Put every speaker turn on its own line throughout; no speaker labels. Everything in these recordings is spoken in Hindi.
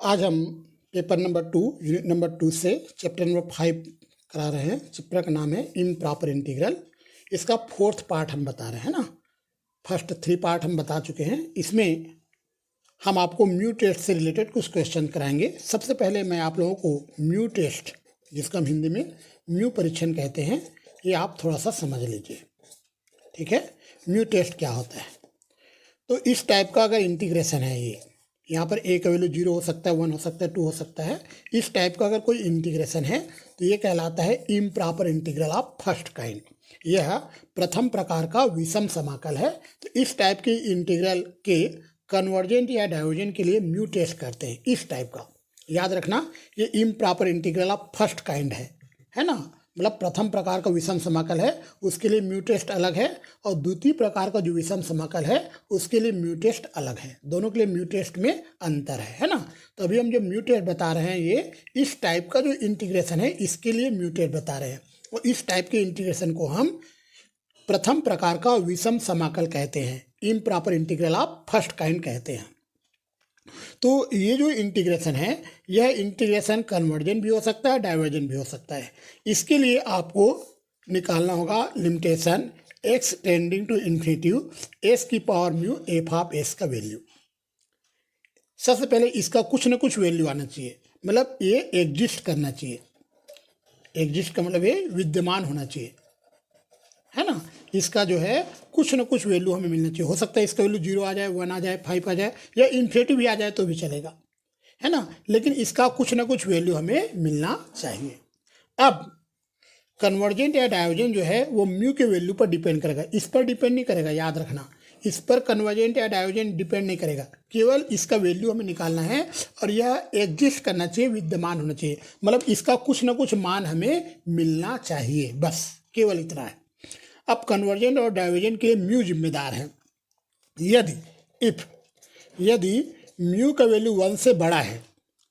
आज हम पेपर नंबर 2 यूनिट नंबर 2 से चैप्टर नंबर 5 करा रहे हैं। चैप्टर का नाम है इम्प्रॉपर इंटीग्रल। इसका 4th पार्ट हम बता रहे हैं ना। फर्स्ट 3 पार्ट हम बता चुके हैं। इसमें हम आपको म्यू टेस्ट से रिलेटेड कुछ क्वेश्चन कराएंगे। सबसे पहले मैं आप लोगों को म्यू टेस्ट, जिसका हम हिंदी में म्यू परीक्षण कहते हैं, ये आप थोड़ा सा समझ लीजिए। ठीक है, म्यू टेस्ट क्या होता है। तो इस टाइप का अगर इंटीग्रेशन है, ये यहाँ पर ए का वैल्यू 0 हो सकता है, 1 हो सकता है, 2 हो सकता है। इस टाइप का अगर कोई इंटीग्रेशन है तो ये कहलाता है improper integral of first kind. यह प्रथम प्रकार का विषम समाकल है। तो इस टाइप के इंटीग्रल के कन्वर्जेंट या डाइवर्जेंट के लिए म्यू टेस्ट करते हैं। इस टाइप का याद रखना, ये improper integral of first kind है ना। मतलब प्रथम प्रकार का विषम समाकल है, उसके लिए म्यू टेस्ट अलग है, और द्वितीय प्रकार का जो विषम समाकल है उसके लिए म्यू टेस्ट अलग है। दोनों के लिए म्यू टेस्ट में अंतर है ना। तो अभी हम जो म्यू टेस्ट बता रहे हैं, ये इस टाइप का जो इंटीग्रेशन है इसके लिए म्यू टेस्ट बता रहे हैं। और इस टाइप के इंटीग्रेशन को हम प्रथम प्रकार का विषम समाकल कहते हैं, improper integral of first kind कहते हैं। तो ये जो इंटीग्रेशन है, यह इंटीग्रेशन कन्वर्जेंट भी हो सकता है, डाइवर्जेंट भी हो सकता है। इसके लिए आपको निकालना होगा limitation x tending to infinitive s की power mu F of s का वैल्यू। सबसे पहले इसका कुछ न कुछ वैल्यू आना चाहिए, मतलब ये एग्जिस्ट करना चाहिए। एग्जिस्ट का मतलब ये विद्यमान होना चाहिए, है ना। इसका जो है कुछ न कुछ वैल्यू हमें मिलना चाहिए। हो सकता है इसका वैल्यू 0 आ जाए, 1 आ जाए, 5 आ जाए, या इन्फिनिटी भी आ जाए तो भी चलेगा, है ना। लेकिन इसका कुछ न कुछ वैल्यू हमें मिलना चाहिए। अब कन्वर्जेंट या डाइवर्जेंट जो है वो म्यू के वैल्यू पर डिपेंड करेगा, इस पर डिपेंड नहीं करेगा। याद रखना, इस पर कन्वर्जेंट या डाइवर्जेंट डिपेंड नहीं करेगा, केवल इसका वैल्यू हमें निकालना है, और यह एग्जिस्ट करना चाहिए, विद्यमान होना चाहिए। मतलब इसका कुछ न कुछ मान हमें मिलना चाहिए, बस केवल इतना है। अब कन्वर्जेंट और डाइवर्जेंट के लिए म्यू जिम्मेदार है। यदि म्यू का वैल्यू 1 से बड़ा है,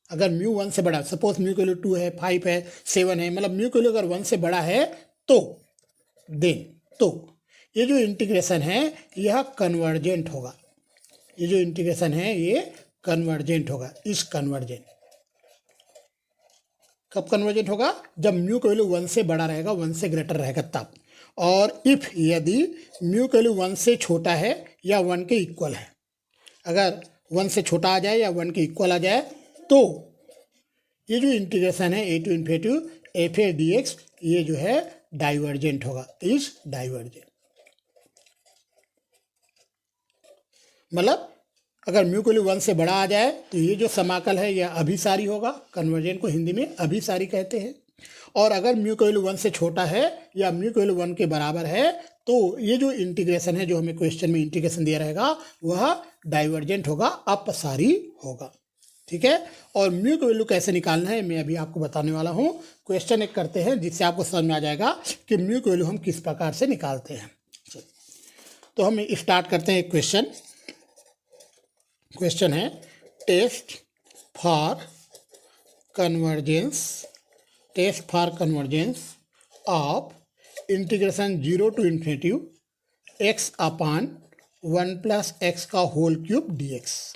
अगर म्यू 1 से बड़ा, सपोज म्यू का वैल्यू 2 है, 5 है, 7 है, मतलब म्यू का वैल्यू अगर 1 से बड़ा है तो ये जो इंटीग्रेशन है यह कन्वर्जेंट होगा। ये जो इंटीग्रेशन है ये कन्वर्जेंट होगा। इस कन्वर्जेंट कब कन्वर्जेंट होगा? जब म्यू का वैल्यू 1 से बड़ा रहेगा, 1 से ग्रेटर रहेगा तब। और इफ यदि म्यू का वैल्यू 1 से छोटा है या 1 के इक्वल है, अगर 1 से छोटा आ जाए या 1 के इक्वल आ जाए तो ये जो इंटीग्रेशन है a to infinitive f a d x, ये जो है डाइवर्जेंट होगा। इज डाइवर्जेंट मतलब अगर म्यू का वैल्यू 1 से बड़ा आ जाए तो ये जो समाकल है यह अभिसारी होगा। कन्वर्जेंट को हिंदी में अभिसारी कहते हैं। और अगर म्यू का वैल्यू 1 से छोटा है या म्यू का वैल्यू 1 के बराबर है तो ये जो इंटीग्रेशन है, जो हमें क्वेश्चन में इंटीग्रेशन दिया रहेगा, वह डाइवर्जेंट होगा, अपसारी होगा। ठीक है। और म्यू का वैल्यू कैसे निकालना है मैं अभी आपको बताने वाला हूँ। क्वेश्चन एक करते हैं जिससे आपको समझ में आ जाएगा कि म्यू का वैल्यू हम किस प्रकार से निकालते हैं। तो हम स्टार्ट करते हैं एक क्वेश्चन है test for convergence of integration 0 to infinitive x upon 1 plus x का होल क्यूब dx।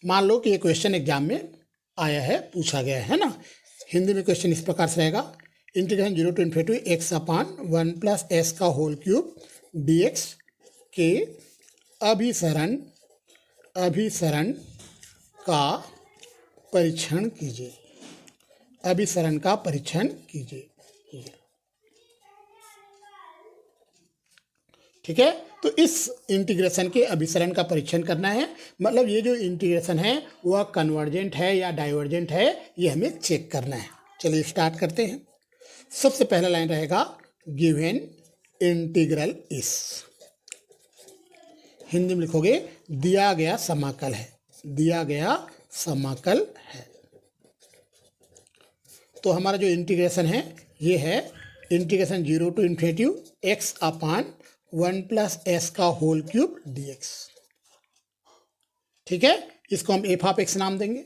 मान लो कि ये क्वेश्चन एग्जाम में आया है, पूछा गया है ना। हिंदी में क्वेश्चन इस प्रकार से रहेगा, integration 0 to infinitive x upon 1 plus x का होल क्यूब dx के अभिसरण का परीक्षण कीजिए। अभिसरण का परीक्षण कीजिए। ठीक है। तो इस इंटीग्रेशन के अभिसरण का परीक्षण करना है, मतलब ये जो इंटीग्रेशन है वह कन्वर्जेंट है या डाइवर्जेंट है, ये हमें चेक करना है। चलिए स्टार्ट करते हैं। सबसे पहला लाइन रहेगा गिवन इंटीग्रल इस, हिंदी में लिखोगे दिया गया समाकल है, दिया गया समाकल है। तो हमारा जो इंटीग्रेशन है ये है integration 0 to infinitive x upon 1 plus s का होल क्यूब dx। ठीक है, इसको हम एफ ऑफ एक्स नाम देंगे।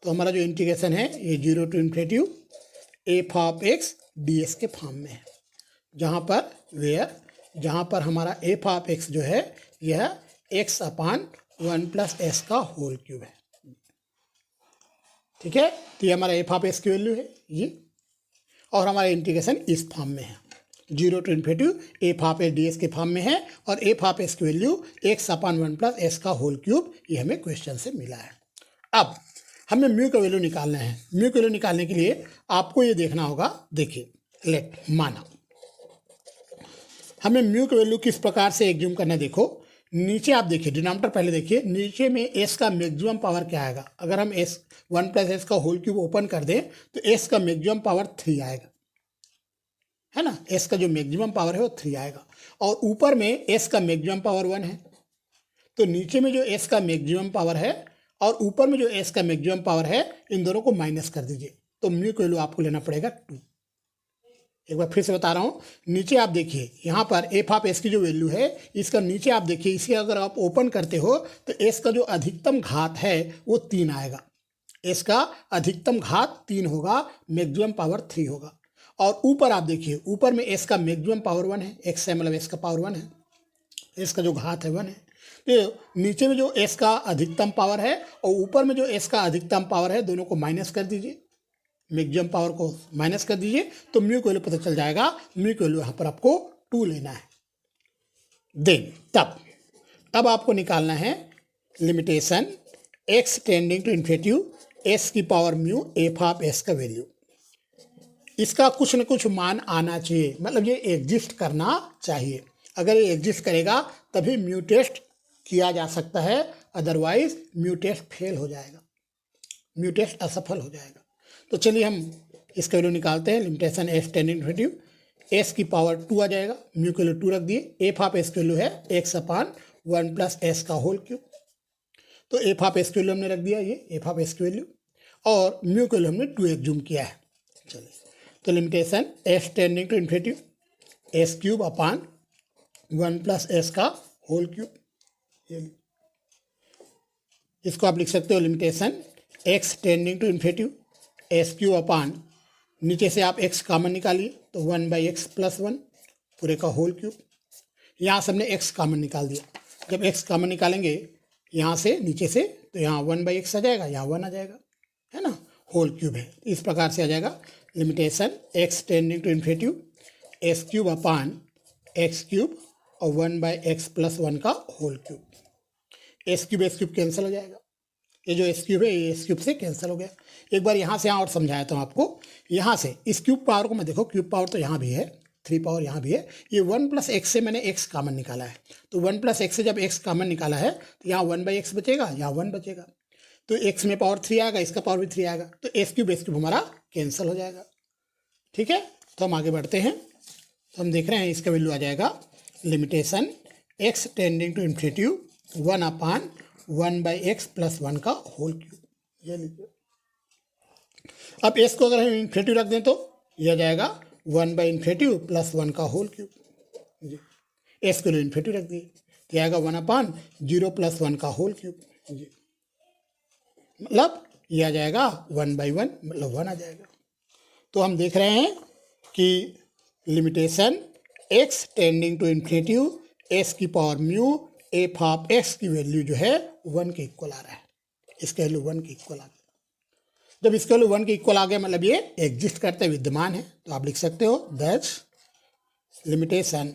तो हमारा जो इंटीग्रेशन है ये 0 to infinitive f of x ds के फॉर्म में है, जहाँ पर हमारा एफ ऑफ एक्स जो है यह x अपान 1 प्लस एस का होल क्यूब है। ठीक है, तो ये हमारा एफ ऑफ एस की वैल्यू है ये, और हमारा इंटीग्रेशन इस फॉर्म में है, 0 to infinity F of S D S के फॉर्म में है, और एफ ऑफ एस की value x upon 1 plus s का होल क्यूब, ये हमें क्वेश्चन से मिला है। अब हमें म्यू का वैल्यू निकालना है। म्यू का वैल्यू निकालने के लिए आपको ये देखना होगा, देखिए लेट माना हमें म्यू का वैल्यू किस प्रकार से एग्ज्यूम करना है। देखो नीचे आप देखिए, डिनोमिनेटर पहले देखिए, नीचे में एस का मैक्सिमम पावर क्या आएगा। अगर हम एस 1 प्लस एस का होल क्यूब ओपन कर दें तो एस का मैक्सिमम पावर 3 आएगा, है ना। एस का जो मैक्सिमम पावर है वो 3 आएगा, और ऊपर में एस का मैक्सिमम पावर 1 है। तो नीचे में जो एस का मैक्सिमम पावर है और ऊपर में जो एस का मैक्सिमम पावर है, इन दोनों को माइनस कर दीजिए, तो म्यू का वैल्यू आपको लेना पड़ेगा 2। एक बार फिर से बता रहा हूँ, नीचे आप देखिए यहाँ पर एफ ऑफ एस की जो वैल्यू है, इसका नीचे आप देखिए, इसे अगर आप ओपन करते हो तो एस का जो अधिकतम घात है वो 3 आएगा। एस का अधिकतम घात 3 होगा, मैक्सिमम पावर 3 होगा। और ऊपर आप देखिए, ऊपर में एस का मैक्सिमम पावर 1 है, एक्स है मतलब एस का पावर 1 है, एस का जो घात है 1 है। तो नीचे में जो एस का अधिकतम पावर है और ऊपर में जो एस का अधिकतम पावर है, दोनों को माइनस कर दीजिए, मैक्सिमम पावर को माइनस कर दीजिए, तो म्यू को वैल्यू पता चल जाएगा। म्यू को वैल्यू यहाँ पर आपको 2 लेना है। देन अब आपको निकालना है limitation x tending to infinity S की power mu F of S का वैल्यू। इसका कुछ न कुछ मान आना चाहिए, मतलब ये एग्जिस्ट करना चाहिए। अगर ये एग्जिस्ट करेगा तभी म्यू टेस्ट किया जा सकता है, अदरवाइज म्यू टेस्ट फेल हो जाएगा, म्यू टेस्ट असफल हो जाएगा। तो चलिए हम इसका वैल्यू निकालते हैं। Limitation s tending to infinity S की पावर 2 आ जाएगा, म्यू की वैल्यू 2 रख दिए। एफ ऑफ एस की वैल्यू है एक्स अपॉन 1 प्लस एस का होल क्यूब, तो एफ ऑफ एस की वैल्यू हमने रख दिया, ये एफ ऑफ एस की वैल्यू, और म्यू की वैल्यू हमने 2 एग्ज्यूम किया है। चलिए, तो limitation s tending to infinity s cube upon 1 plus s का होल क्यूब, इसको आप लिख सकते हो limitation x tending to infinity s cube upon, नीचे से आप एक्स कॉमन निकालिए तो 1/x प्लस 1 पूरे का होल क्यूब। यहाँ से हमने एक्स कॉमन निकाल दिया, जब एक्स कॉमन निकालेंगे यहाँ से नीचे से, तो यहाँ 1/x आ जाएगा, यहाँ 1 आ जाएगा, है ना, होल क्यूब है। इस प्रकार से आ जाएगा limitation x tending to infinity s cube upon x cube और 1/x प्लस 1 का whole cube. S cube cancel हो जाएगा, ये जो एस क्यूब है ये एस क्यूब से कैंसिल हो गया। एक बार यहाँ से यहाँ और समझाया था आपको, यहाँ से इस क्यूब पावर को मैं देखो, क्यूब पावर तो यहाँ भी है, 3 पावर यहाँ भी है, ये 1 प्लस एक्स से मैंने एक्स कॉमन निकाला है, तो 1 प्लस एक्स से जब एक्स कॉमन निकाला है तो यहाँ 1/x बचेगा, यहाँ 1 बचेगा, तो एक्स में पावर 3 आएगा, इसका पावर भी 3 आएगा, तो एस क्यूब हमारा कैंसिल हो जाएगा। ठीक है, तो हम आगे बढ़ते हैं। तो हम देख रहे हैं इसका वैल्यू आ जाएगा limitation x tending to infinity 1 upon 1/x plus 1 का होल क्यूब, ये लीजिए। अब एस को अगर हम इन्फिनिटी रख दें तो यह जाएगा 1/इन्फिनिटी प्लस 1 का होल क्यूब। एस को इन्फिनिटी रख दिए, यह आएगा 1 अपान 0 प्लस 1 का होल क्यूब, मतलब यह आ जाएगा 1/1, मतलब 1 आ जाएगा। तो हम देख रहे हैं कि limitation x tending to infinity S की power mu F of X की वैल्यू जो है 1 के इक्वल आ रहा है, इसका वैल्यू 1 के इक्वल आ गया। जब इसका वैल्यू 1 के इक्वल आ गया मतलब ये एग्जिस्ट करते विद्यमान है, तो आप लिख सकते हो दस लिमिटेशन,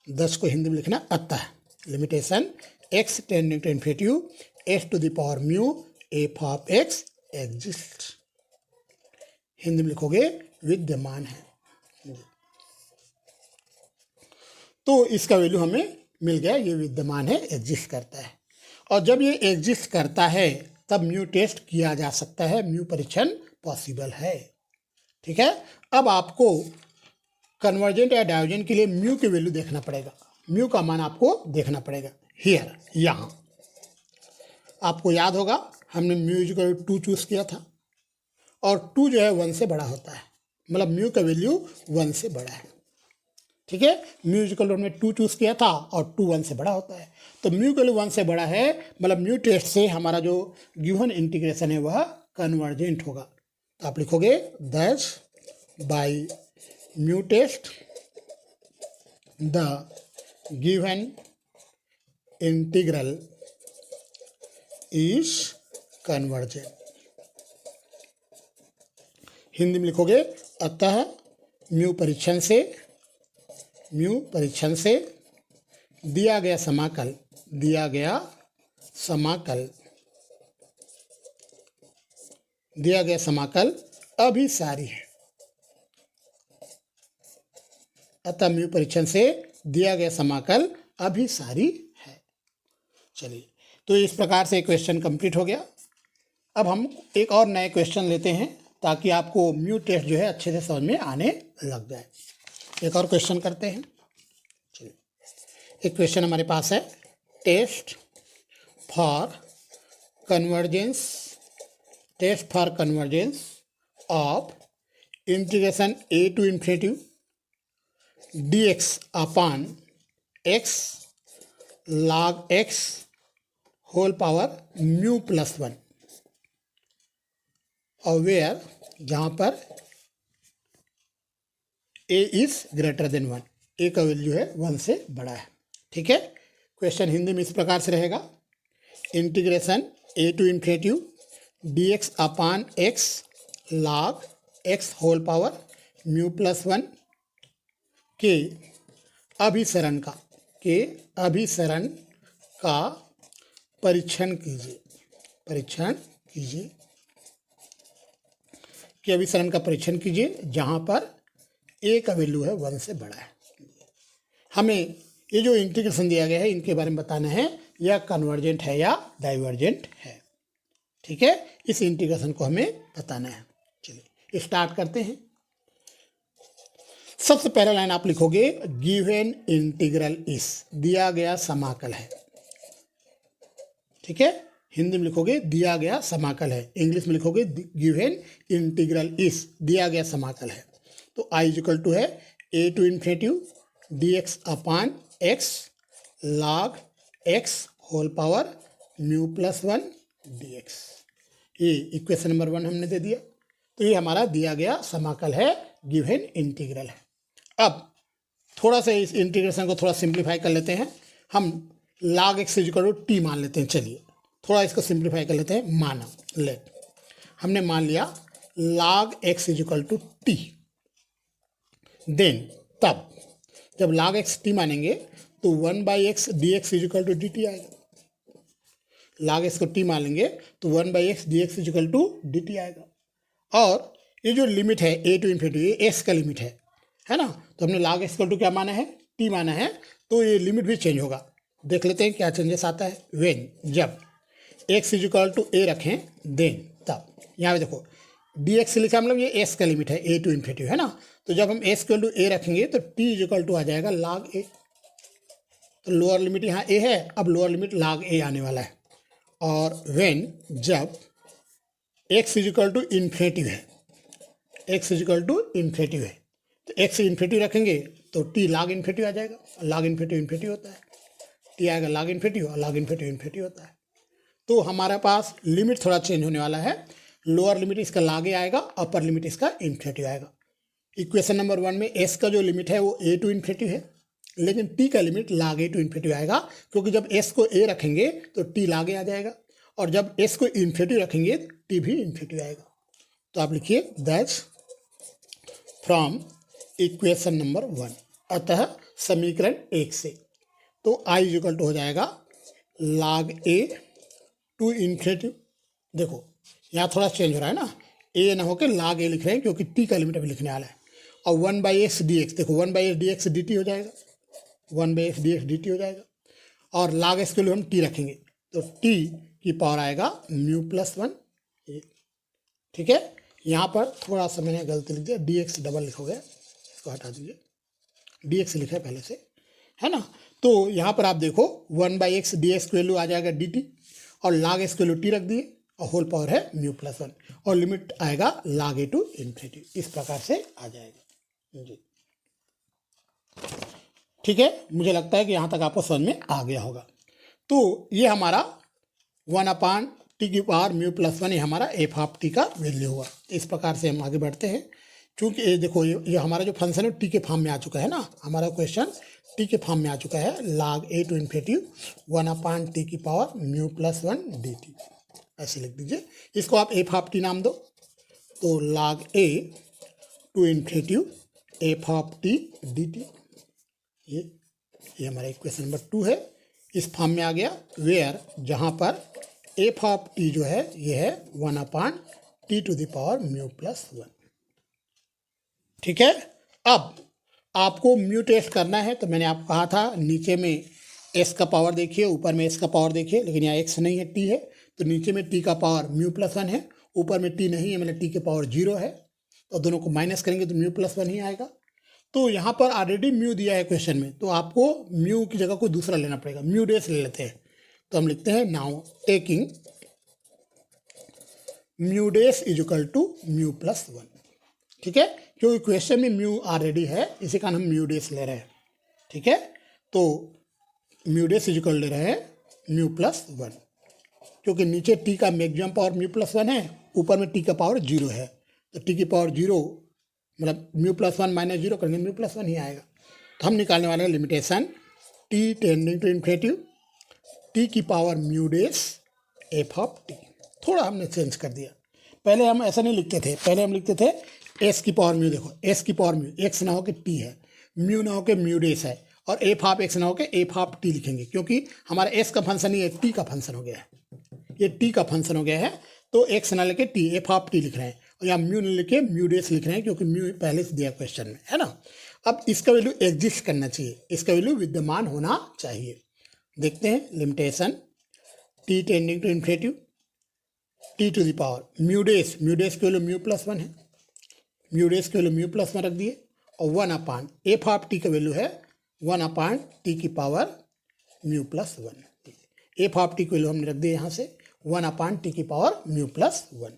10 को हिंदी में लिखना आता है, limitation x tending to infinity S to the power mu F of x exist, Hindi में लिखोगे विद्यमान है। तो इसका वैल्यू हमें मिल गया, ये विद्यमान है, एग्जिस्ट करता है। और जब ये एग्जिस्ट करता है तब म्यू टेस्ट किया जा सकता है, म्यू परीक्षण पॉसिबल है। ठीक है, अब आपको कन्वर्जेंट या डाइवर्जेंट के लिए म्यू की वैल्यू देखना पड़ेगा, म्यू का मान आपको देखना पड़ेगा। हियर, यहाँ आपको याद होगा हमने म्यू इक्वल 2 चूज किया था, और 2 जो है 1 से बड़ा होता है, मतलब म्यू का वैल्यू 1 से बड़ा है। ठीक है, म्यू इक्वल हमने 2 चूज किया था और 2 1 से बड़ा होता है, तो म्यू का वैल्यू 1 से बड़ा है, मतलब म्यू टेस्ट से हमारा जो गिवन इंटीग्रेशन है वह कन्वर्जेंट होगा। तो आप लिखोगे that by mu test the given integral is convergent, Hindi में लिखोगे अतः म्यू परीक्षण से दिया गया समाकल अभिसारी है। अतः म्यू परीक्षण से दिया गया समाकल अभिसारी है। चलिए, तो इस प्रकार से क्वेश्चन कंप्लीट हो गया। अब हम एक और नए क्वेश्चन लेते हैं ताकि आपको म्यू टेस्ट जो है अच्छे से समझ में आने लग जाए। एक और क्वेश्चन करते हैं। चलिए, एक क्वेश्चन हमारे पास है, test for convergence of integration a to infinity dx upon x log x whole power mu plus 1 और वेयर जहाँ पर a is greater than 1, a का वैल्यू है 1 से बड़ा है। ठीक है, क्वेश्चन हिंदी में इस प्रकार से रहेगा, integration a to infinity dx upon x log x whole power mu plus 1 के अभिसरण का परीक्षण कीजिए कि अभिसरण का परीक्षण कीजिए जहाँ पर a का वैल्यू है 1 से बड़ा है। हमें ये जो इंटीग्रेशन दिया गया है इनके बारे में बताना है, यह कन्वर्जेंट है या डाइवर्जेंट है। ठीक है, इस इंटीग्रेशन को हमें बताना है। चलिए स्टार्ट करते हैं। सबसे पहला लाइन आप लिखोगे, गिवन इंटीग्रल इज, दिया गया समाकल है। ठीक है, हिंदी में लिखोगे दिया गया समाकल है, इंग्लिश में लिखोगे गिवन इंटीग्रल इज, दिया गया समाकल है। तो आई इज इक्वल टू है a to infinity dx upon x log x whole power mu plus 1 dx। ये इक्वेशन नंबर 1 हमने दे दिया। तो ये हमारा दिया गया समाकल है, गिवन इंटीग्रल है। अब थोड़ा सा इस इंटीग्रेशन को थोड़ा सिंप्लीफाई कर लेते हैं। हम log x is equal to t मान लेते हैं। चलिए थोड़ा इसको सिंप्लीफाई कर लेते हैं। माना, लेट, हमने मान लिया log x is equal to t. Then तब जब log x टी मानेंगे तो 1/x dx is equal to d t आएगा। log x को टी मान लेंगे तो 1/x dx is equal to d t आएगा। और ये जो लिमिट है a टू इन्फिनिटी, ये x का लिमिट है ना। तो हमने log x इक्वल टू क्या माना है, टी माना है, तो ये लिमिट भी चेंज होगा। देख लेते हैं क्या चेंजेस आता है। वेन, जब x is equal to a रखें, देन तब यहाँ पे देखो dx लिखा, मतलब ये s का लिमिट है a टू इन्फिनिटी, है ना। तो जब हम s इक्वल टू a रखेंगे तो t इज इक्वल टू आ जाएगा log a। तो लोअर लिमिट यहाँ a है, अब लोअर लिमिट log a आने वाला है। और वेन, जब x is equal to infinity है, x is equal to infinity है, तो x इन्फिनिटी रखेंगे तो t log इन्फिनिटी आ जाएगा। log इन्फिनिटी इन्फिनिटी होता है, t आएगा log इन्फिनिटी और log इन्फिनिटी इन्फिनिटी होता है। तो हमारे पास लिमिट थोड़ा चेंज होने वाला है। लोअर लिमिट इसका log a आएगा, अपर लिमिट इसका इन्फिनिटी आएगा। इक्वेशन नंबर 1 में s का जो लिमिट है वो a टू इन्फिनिटी है, लेकिन t का limit log a to infinity आएगा, क्योंकि जब s को a रखेंगे तो t log a आ जाएगा, और जब s को इन्फिनिटी रखेंगे t भी इन्फिनिटी आएगा। तो आप लिखिए दैट्स फ्रॉम इक्वेशन नंबर 1, अतः समीकरण 1 से, तो i इज इक्वल टू हो जाएगा log a टू इन्फिनिटी। देखो यहाँ थोड़ा चेंज हो रहा है ना, a ना होकर log a लिख रहे हैं क्योंकि t का लिमिट अभी लिखने वाला है। और 1/x dx, देखो 1/x dx dt हो जाएगा, 1/x dx dt हो जाएगा। और log x के लिए हम t रखेंगे तो t की पावर आएगा म्यू प्लस 1। ठीक है, यहाँ पर थोड़ा सा मैंने गलती लिख दिया, dx डबल लिखोगे, इसको हटा दीजिए, dx लिखा है पहले से, है ना। तो यहाँ पर आप देखो 1/x dx की वैल्यू आ जाएगा dt, और log x की वैल्यू t रख दिए, और होल पावर है म्यू प्लस 1, और लिमिट आएगा log a टू इन्फिनिटी। इस प्रकार से आ जाएगा जी। ठीक है, मुझे लगता है कि यहाँ तक आपको समझ में आ गया होगा। तो ये हमारा 1/t की पावर म्यू प्लस 1 ये हमारा एफ ऑफ टी का वैल्यू हुआ। इस प्रकार से हम आगे बढ़ते हैं। चूँकि ये देखो ये हमारा जो फंक्शन है टी के फॉर्म में आ चुका है ना, हमारा क्वेश्चन टी के फॉर्म में आ चुका है। log a to infinity 1/t की पावर म्यू प्लस 1 dt, ऐसे लिख दीजिए। इसको आप एफ ऑफ टी नाम दो। तो log a to infinitive f of t d t, ये हमारा इक्वेशन नंबर 2 है। इस फॉर्म में आ गया वेयर, जहाँ पर एफ ऑफ टी जो है ये है 1/t⁻μ + 1। ठीक है। अब आपको म्यू टेस्ट करना है, तो मैंने आपको कहा था नीचे में एस का पावर देखिए, ऊपर में एस का पावर देखिए, लेकिन यहाँ एक्स नहीं है, टी है, तो नीचे में टी का पावर μ + 1 है, ऊपर में टी नहीं है, मतलब टी के पावर 0 है, तो दोनों को माइनस करेंगे तो μ + 1 ही आएगा। तो यहाँ पर ऑलरेडी म्यू दिया है क्वेश्चन में, तो आपको म्यू की जगह कोई दूसरा लेना पड़ेगा, म्यू डेस ले लेते हैं। तो हम लिखते हैं now taking mu dash is equal to μ + 1। ठीक है, क्योंकि क्वेश्चन में म्यू ऑलरेडी है, इसी कारण हम म्यू डेस ले रहे हैं। ठीक है, तो म्यू डेस इज इक्वल ले रहे हैं μ + 1, क्योंकि नीचे टी का मैक्सिमम पावर μ + 1 है, ऊपर में टी का पावर 0 है, तो टी की पावर 0 मतलब μ + 1 - 0 करेंगे μ + 1 ही आएगा। तो हम निकालने वाले हैं limitation T tending to infinitive T की power mu days F of T. थोड़ा हमने चेंज कर दिया, पहले हम ऐसा नहीं लिखते थे, पहले हम लिखते थे एस की पावर म्यू, देखो एस की पावर म्यू, एक्स ना हो के टी है, म्यू ना हो के म्यू डेस है, और एफ ऑफ एक्स ना हो के एफ ऑफ टी लिखेंगे, क्योंकि हमारा एस का फंक्शन ही है, टी का फंक्शन हो गया है, ये टी का फंक्शन हो गया है, तो एक्स ना लेके टी एफ ऑफ टी लिख रहे हैं, और यहाँ म्यू न लिखे म्यू डेस लिख रहे हैं, क्योंकि म्यू पहले से दिया क्वेश्चन में, है ना। अब इसका वैल्यू एग्जिस्ट करना चाहिए, इसका वैल्यू विद्यमान होना चाहिए। देखते हैं limitation T tending to infinitive T to the power mu dash की वैल्यू μ + 1 है, म्यू डेस की वैल्यू μ + 1 रख दिए, और 1/, एफ ऑफ टी का वैल्यू है 1/t की पावर μ + 1। एफ ऑफ टी की वैल्यू हमने रख दिया यहाँ से 1/t की पावर μ + 1।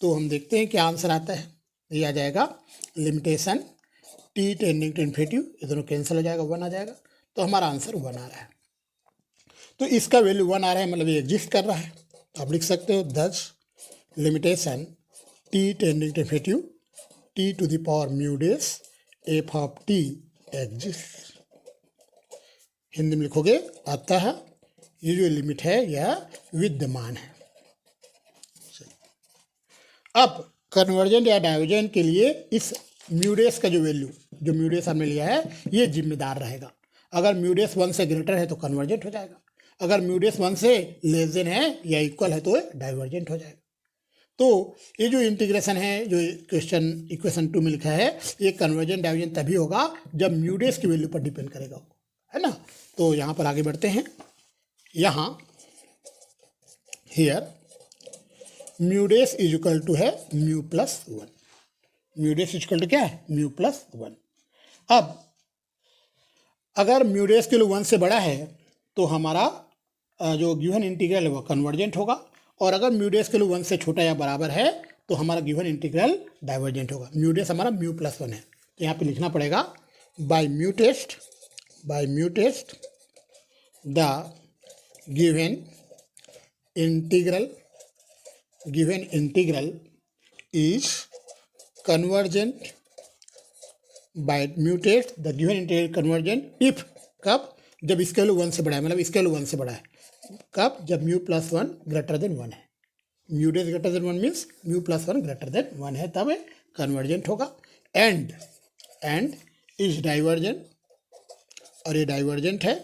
तो हम देखते हैं क्या आंसर आता है। ये आ जाएगा limitation T tending to infinitive, ये दोनों कैंसिल हो जाएगा, 1 आ जाएगा, तो हमारा आंसर 1 आ रहा है। तो इसका वैल्यू 1 आ रहा है, मतलब ये एग्जिस्ट कर रहा है। तो आप लिख सकते हो thus limitation T tending to infinitive T to the power mu days F of t exist. Hindi में लिखोगे अतः ये जो लिमिट है यह विद्यमान है। अब कन्वर्जेंट या डाइवर्जेंट के लिए इस म्यूडेस का जो वैल्यू, जो म्यूडेस हमने लिया है, ये जिम्मेदार रहेगा। अगर म्यूडेस 1 से ग्रेटर है तो कन्वर्जेंट हो जाएगा, अगर म्यूडेस 1 से लेस देन है या इक्वल है तो डाइवर्जेंट हो जाएगा। तो ये जो इंटीग्रेशन है, जो इक्वेशन 2 में लिखा है, ये कन्वर्जेंट डाइवर्जेंट तभी होगा जब म्यूडेस की वैल्यू पर डिपेंड करेगा, है ना। तो यहाँ पर आगे बढ़ते हैं। यहाँ हियर म्यूडेस इज इक्वल टू है μ + 1, म्यूडेस इज इक्वल टू क्या है μ + 1। अब अगर म्यूडेस के लिए 1 से बड़ा है तो हमारा जो गिवन इंटीग्रल है वो कन्वर्जेंट होगा, और अगर म्यूडेस के लिए 1 से छोटा या बराबर है तो हमारा गिवन इंटीग्रल डाइवर्जेंट होगा। म्यूडेस हमारा μ + 1 है, तो यहाँ पे लिखना पड़ेगा by mu test the given integral is convergent by mu test the given integral convergent if, कब, जब इसका वैल्यू 1 से बड़ा है, मतलब इसका वैल्यू 1 से बड़ा है, कब, जब μ + 1 ग्रेटर देन 1 है। Mu dash greater than 1 means μ + 1 greater than 1 है, तब कन्वर्जेंट होगा। एंड इज डाइवर्जेंट, और ये डाइवर्जेंट है,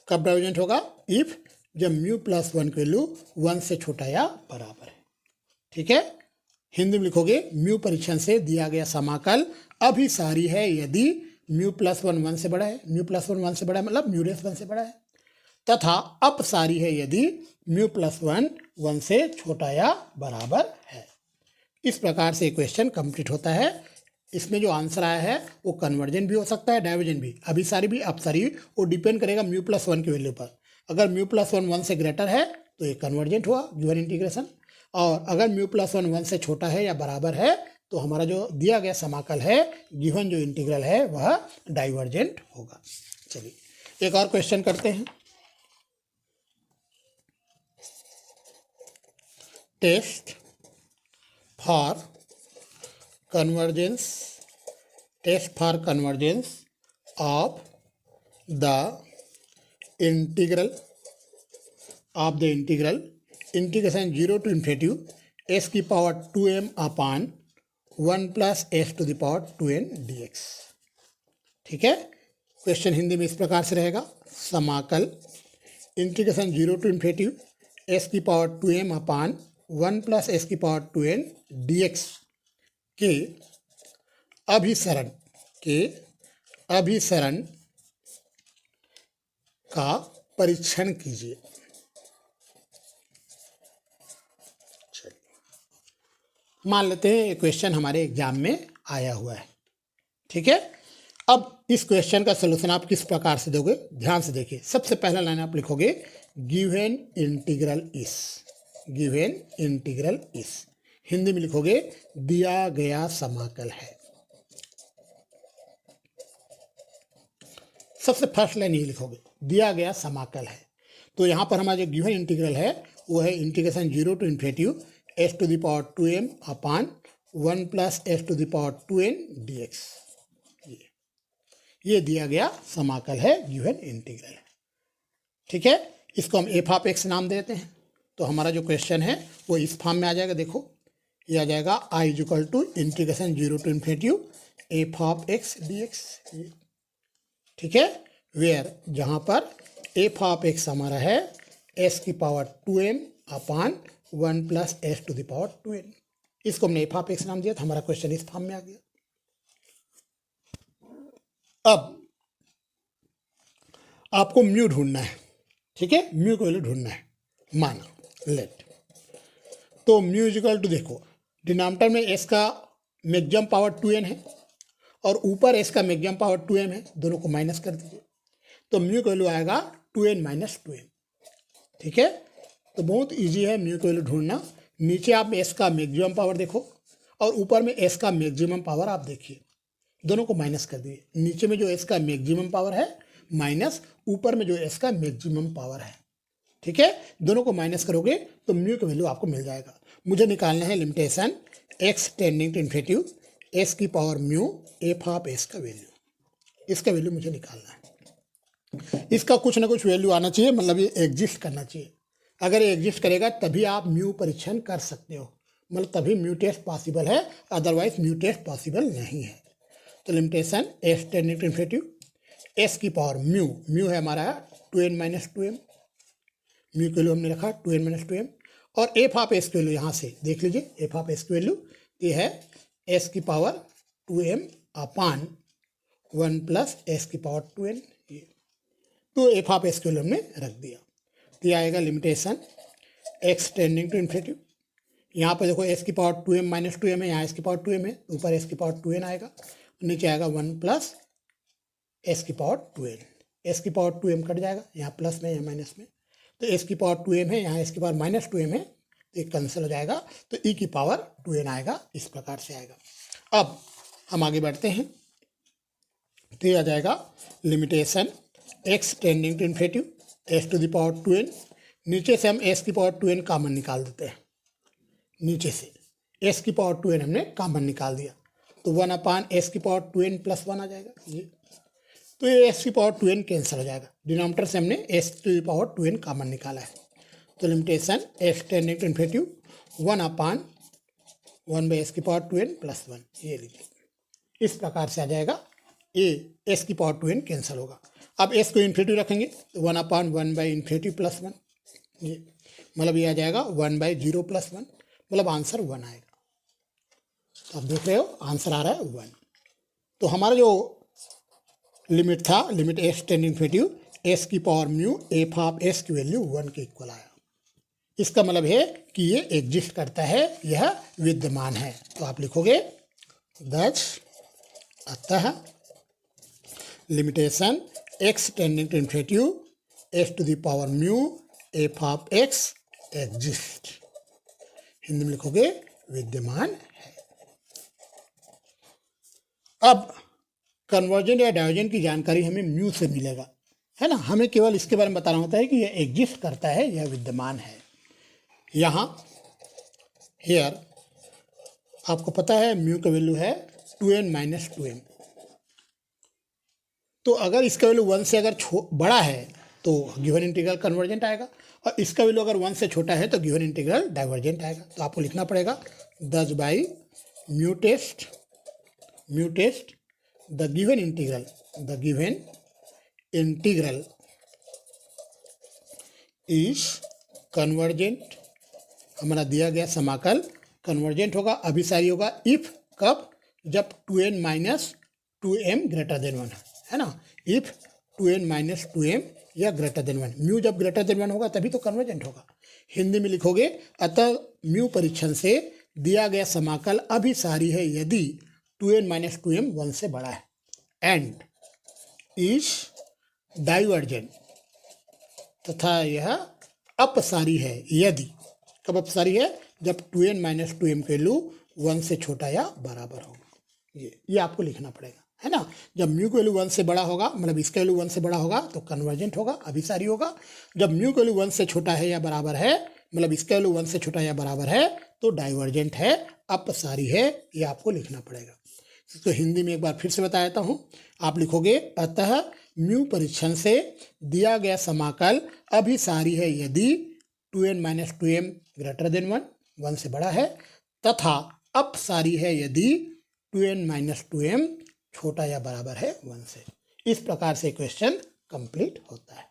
कब डाइवर्जेंट होगा, इफ जब μ + 1 की वैल्यू 1 से छोटा या बराबर है। ठीक है, हिंदी में लिखोगे म्यू परीक्षण से दिया गया समाकल अभिसारी है यदि μ + 1 1 से बड़ा है, μ + 1 1 से बड़ा है मतलब म्यूडेस 1 से बड़ा है, तथा अपसारी है यदि μ + 1 1 से छोटा या बराबर है। इस प्रकार से क्वेश्चन कंप्लीट होता है। इसमें जो आंसर आया है वो कन्वर्जेंट भी हो सकता है, डाइवर्जेंट भी, अभिसारी भी, अपसारी, वो डिपेंड करेगा μ + 1 की वैल्यू पर। अगर μ + 1 1 से ग्रेटर है तो ये कन्वर्जेंट हुआ गिवन इंटीग्रेशन, और अगर μ + 1 1 से छोटा है या बराबर है तो हमारा जो दिया गया समाकल है, गिवन जो इंटीग्रल है, वह डाइवर्जेंट होगा। चलिए एक और क्वेश्चन करते हैं। Test for convergence of the integral integration 0 to S की power 2m upon 1 plus S to the power 2n dx। ठीक है, क्वेश्चन हिंदी में इस प्रकार से रहेगा, समाकल इंटीग्रेशन 0 टू इन्फिनिटी एस की power 2m upon 1 plus S की पावर 2n dx के अभिसरण का परीक्षण कीजिए। मान लेते हैं ये क्वेश्चन हमारे एग्जाम में आया हुआ है। ठीक है, अब इस क्वेश्चन का सलूशन आप किस प्रकार से दोगे, ध्यान से देखिए। सबसे पहला लाइन आप लिखोगे गिवन इंटीग्रल इस, गिवन इंटीग्रल इस, हिंदी में लिखोगे दिया गया समाकल है। सबसे फर्स्ट लाइन ये लिखोगे दिया गया समाकल है। तो यहाँ पर हमारा जो गिवन इंटीग्रल है वो है integration 0 to infinity S to the power 2m upon 1 plus S to the power 2n dx। ये दिया गया समाकल है, गिवन इंटीग्रल है। ठीक है, इसको हम एफ ऑफ एक्स नाम देते हैं। तो हमारा जो क्वेश्चन है वो इस फॉर्म में आ जाएगा। देखो ये आ जाएगा I is equal to integration 0 to infinity F of X D X. ठीक है, वेयर जहाँ पर एफ ऑफ एक्स हमारा है एस की power 2m upon 1 plus S to the power 2n। इसको हमने एफ ऑफ एक्स नाम दिया था, हमारा क्वेश्चन इस फॉर्म में आ गया। अब आपको म्यू ढूंढना है। ठीक है, म्यू को वैल्यू ढूंढना है। माना लेट, तो म्यू इक्वल टू देखो डिनोमिनेटर में एस का मैक्सिमम पावर 2n है और ऊपर एस का मैक्सिमम पावर 2m है, दोनों को माइनस कर दीजिए तो म्यू का वैल्यू आएगा 2n माइनस 2m। ठीक है, तो बहुत इजी है म्यू का वैल्यू ढूंढना। नीचे आप एस का मैक्सिमम पावर देखो और ऊपर में एस का मैक्सिमम पावर आप देखिए, दोनों को माइनस कर दिए। नीचे में जो एस का मैक्सिमम पावर है माइनस ऊपर में जो एस का मैक्सिमम पावर है। ठीक है, दोनों को माइनस करोगे तो म्यू का वैल्यू आपको मिल जाएगा। मुझे निकालना है limitation x tending to infinity S की power mu F of S का वैल्यू, इसका वैल्यू मुझे निकालना है। इसका कुछ ना कुछ वैल्यू आना चाहिए, मतलब ये एग्जिस्ट करना चाहिए। अगर ये एग्जिस्ट करेगा तभी आप म्यू परीक्षण कर सकते हो, मतलब तभी म्यू टेस्ट पॉसिबल है, अदरवाइज म्यू टेस्ट पॉसिबल नहीं है। तो limitation s tending to infinity S की पावर म्यू, म्यू है हमारा 2n माइनस 2m, म्यू के वैल्यू हमने रखा 2n माइनस 2m। और एफ ऑफ एस की वैल्यू यहाँ से देख लीजिए, एफ ऑफ एस की वैल्यू ये है एस की power 2m upon 1 plus S की पावर 2n। तो एफ ऑफ एस की वैल्यू हमने रख दिया। तो ये आएगा limitation x tending to infinity, यहाँ पर देखो एस की पावर 2m माइनस 2m है, यहाँ एस की पावर 2m है, ऊपर एस की पावर 2n आएगा, नीचे आएगा 1 प्लस एस की पावर 2n। एस की पावर 2m कट जाएगा, यहाँ प्लस में यहाँ माइनस में, तो एस की पावर 2m है, यहाँ एस की पावर माइनस 2m है, तो ये कैंसिल हो जाएगा, तो ई की पावर 2n आएगा। इस प्रकार से आएगा। अब हम आगे बढ़ते हैं, तो ये आ जाएगा limitation x tending to infinity S to the power 2n। नीचे से हम एस की पावर 2n कॉमन निकाल देते हैं, नीचे से एस की पावर 2n हमने कॉमन निकाल दिया, तो 1 अपान एस की पावर 2n प्लस 1 आ जाएगा ये। तो ये एस की पावर 2n कैंसिल हो जाएगा, डिनोमिनेटर से हमने एस की पावर 2n कॉमन निकाला है। तो limitation x tending to infinity 1 upon 1 by S की पावर 2n प्लस 1, ये लीजिए। इस प्रकार से आ जाएगा, ये एस की पावर 2n कैंसिल होगा। अब एस को इन्फिनिटी रखेंगे तो 1 अपान 1 बाई इन्फिनिटी प्लस 1, ये मतलब ये आ जाएगा 1 बाई 0 प्लस 1, मतलब आंसर 1 आएगा। तो आप देख रहे हो आंसर आ रहा है 1। तो हमारा जो लिमिट था, limit X tending infinity S की power mu F of S की वैल्यू 1 के इक्वल आया। इसका मतलब है कि ये एग्जिस्ट करता है, यह विद्यमान है। तो आप लिखोगे दच अतः limitation x tending to infinity S to the power mu F of x exist, Hindi में लिखोगे विद्यमान है। अब कन्वर्जन या डाइवर्जन की जानकारी हमें म्यू से मिलेगा, है ना। हमें केवल इसके बारे में बताना होता है कि यह एग्जिस्ट करता है, यह विद्यमान है। यहाँ हेयर आपको पता है म्यू का वैल्यू है 2n माइनस 2m। तो अगर इसका वैल्यू 1 से अगर बड़ा है तो गिवन इंटीग्रल कन्वर्जेंट आएगा, और इसका वैल्यू अगर 1 से छोटा है तो गिवन इंटीग्रल डाइवर्जेंट आएगा। तो आपको लिखना पड़ेगा thus by mu test the given integral is convergent. हमारा दिया गया समाकल कन्वर्जेंट होगा, अभिसारी होगा, इफ कब, जब 2n minus 2m greater than 1 है ना, इफ 2n माइनस 2m या ग्रेटर देन 1, म्यू जब ग्रेटर देन 1 होगा तभी तो कन्वर्जेंट होगा। हिंदी में लिखोगे अतः म्यू परीक्षण से दिया गया समाकल अभिसारी है यदि 2n माइनस 2m 1 से बड़ा है, एंड इज डाइवर्जेंट, तथा यह अपसारी है यदि, कब अपसारी है, जब 2n माइनस 2m के वैल्यू 1 से छोटा या बराबर होगा। ये आपको लिखना पड़ेगा, है ना। जब म्यू का वैल्यू 1 से बड़ा होगा, मतलब इसका वैल्यू 1 से बड़ा होगा तो कन्वर्जेंट होगा, अभिसारी होगा। जब म्यू का वैल्यू 1 से छोटा है या बराबर है, मतलब इसका वैल्यू 1 से छोटा या बराबर है तो डाइवर्जेंट है, अपसारी है। ये आपको लिखना पड़ेगा। इसको हिंदी में एक बार फिर से बता देता हूँ। आप लिखोगे अतः म्यू परीक्षण से दिया गया समाकल अभिसारी है यदि 2n minus 2m greater than 1 से बड़ा है, तथा अपसारी है यदि 2n माइनस 2m छोटा या बराबर है 1 से। इस प्रकार से क्वेश्चन कंप्लीट होता है।